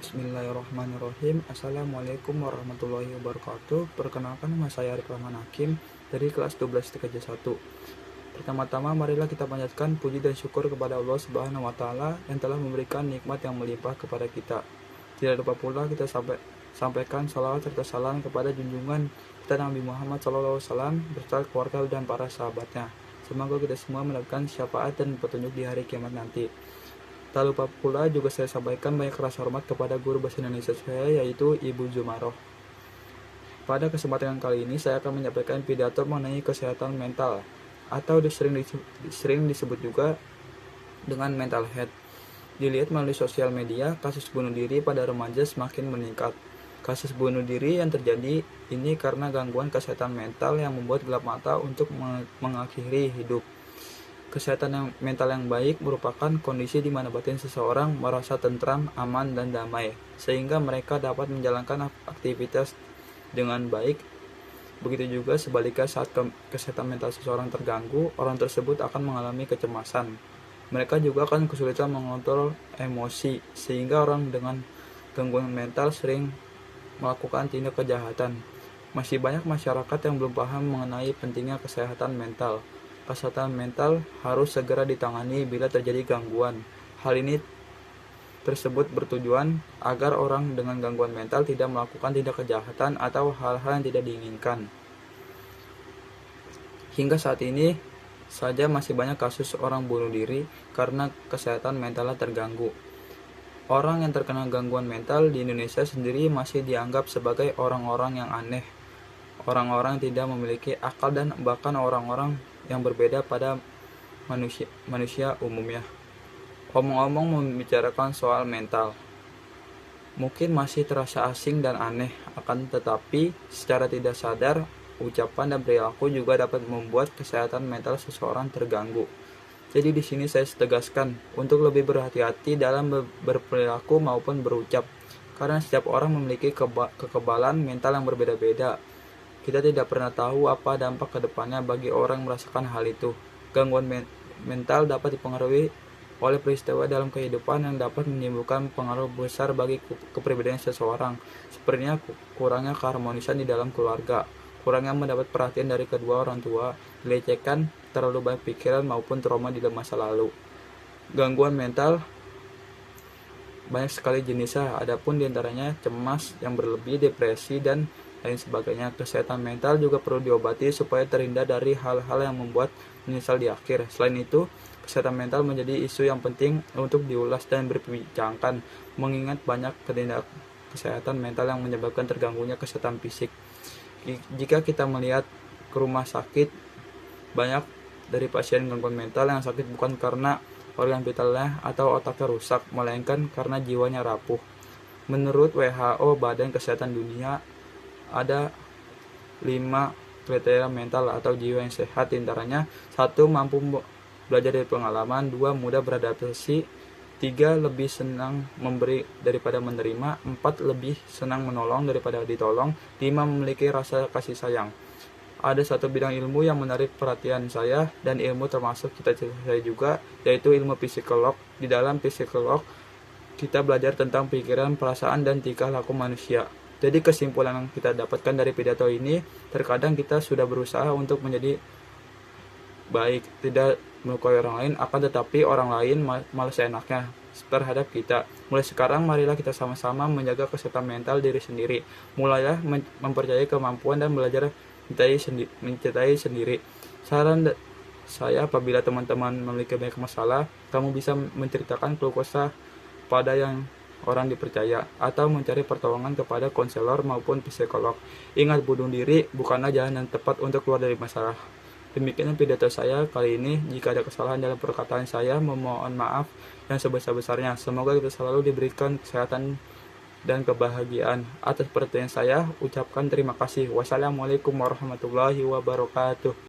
Bismillahirrahmanirrahim. Assalamualaikum warahmatullahi wabarakatuh. Perkenalkan, nama saya Arif Rahman Hakim dari kelas 12 TKJ 1. Pertama-tama marilah kita panjatkan puji dan syukur kepada Allah Subhanahu wa taala yang telah memberikan nikmat yang melimpah kepada kita. Tidak lupa pula kita sampaikan salawat serta salam kepada junjungan kita Nabi Muhammad SAW beserta keluarga dan para sahabatnya. Semoga kita semua mendapatkan syafaat dan petunjuk di hari kiamat nanti. Tak lupa pula juga saya sampaikan banyak rasa hormat kepada guru bahasa Indonesia saya, yaitu Ibu Zumaroh. Pada kesempatan kali ini saya akan menyampaikan pidato mengenai kesehatan mental, atau sering disebut juga dengan mental health. Dilihat melalui sosial media, kasus bunuh diri pada remaja semakin meningkat. Kasus bunuh diri yang terjadi ini karena gangguan kesehatan mental yang membuat gelap mata untuk mengakhiri hidup. Kesehatan mental yang baik merupakan kondisi di mana batin seseorang merasa tentram, aman, dan damai, sehingga mereka dapat menjalankan aktivitas dengan baik. Begitu juga sebaliknya, saat kesehatan mental seseorang terganggu, orang tersebut akan mengalami kecemasan. Mereka juga akan kesulitan mengontrol emosi, sehingga orang dengan gangguan mental sering melakukan tindak kejahatan. Masih banyak masyarakat yang belum paham mengenai pentingnya kesehatan mental. Kesehatan mental harus segera ditangani bila terjadi gangguan. Hal ini tersebut bertujuan agar orang dengan gangguan mental tidak melakukan tindak kejahatan atau hal-hal yang tidak diinginkan. Hingga saat ini saja masih banyak kasus orang bunuh diri karena kesehatan mentalnya terganggu. Orang yang terkena gangguan mental di Indonesia sendiri masih dianggap sebagai orang-orang yang aneh, orang-orang yang tidak memiliki akal, dan bahkan orang-orang yang berbeda pada manusia umumnya. Omong-omong membicarakan soal mental, mungkin masih terasa asing dan aneh, akan tetapi secara tidak sadar, ucapan dan perilaku juga dapat membuat kesehatan mental seseorang terganggu. Jadi di sini saya tegaskan untuk lebih berhati-hati dalam berperilaku maupun berucap, karena setiap orang memiliki kekebalan mental yang berbeda-beda. Kita tidak pernah tahu apa dampak kedepannya bagi orang yang merasakan hal itu. Gangguan mental dapat dipengaruhi oleh peristiwa dalam kehidupan yang dapat menimbulkan pengaruh besar bagi kepribadian seseorang, sepertinya kurangnya keharmonisan di dalam keluarga, kurangnya mendapat perhatian dari kedua orang tua, dilecehkan, terlalu banyak pikiran maupun trauma di masa lalu. Gangguan mental banyak sekali jenisnya, adapun diantaranya cemas yang berlebih, depresi, dan lain sebagainya. Kesehatan mental juga perlu diobati supaya terhindar dari hal-hal yang membuat menyesal di akhir. Selain itu, kesehatan mental menjadi isu yang penting untuk diulas dan berbincangkan, mengingat banyak tindak kesehatan mental yang menyebabkan terganggunya kesehatan fisik. Jika kita melihat ke rumah sakit, banyak dari pasien gangguan mental yang sakit bukan karena organ vitalnya atau otaknya rusak, melainkan karena jiwanya rapuh. Menurut WHO, Badan Kesehatan Dunia, ada 5 kriteria mental atau jiwa yang sehat, diantaranya 1. Mampu belajar dari pengalaman, 2. Mudah beradaptasi, 3. Lebih senang memberi daripada menerima, 4. Lebih senang menolong daripada ditolong, 5. Memiliki rasa kasih sayang. Ada satu bidang ilmu yang menarik perhatian saya, dan ilmu termasuk cita-cita saya juga, yaitu ilmu psikolog. Di dalam psikolog, kita belajar tentang pikiran, perasaan, dan tingkah laku manusia. Jadi kesimpulan yang kita dapatkan dari pidato ini, terkadang kita sudah berusaha untuk menjadi baik, tidak melukai orang lain, akan tetapi orang lain malah seenaknya terhadap kita. Mulai sekarang marilah kita sama-sama menjaga kesehatan mental diri sendiri. Mulailah mempercayai kemampuan dan belajar mencintai sendiri. Saran saya, apabila teman-teman memiliki banyak masalah, kamu bisa menceritakan keluh kesah pada yang orang dipercaya, atau mencari pertolongan kepada konselor maupun psikolog. Ingat, bunuh diri bukanlah jalan yang tepat untuk keluar dari masalah. Demikian pidato saya kali ini. Jika ada kesalahan dalam perkataan saya, memohon maaf yang sebesar-besarnya. Semoga kita selalu diberikan kesehatan dan kebahagiaan. Atas perhatian saya, ucapkan terima kasih. Wassalamualaikum warahmatullahi wabarakatuh.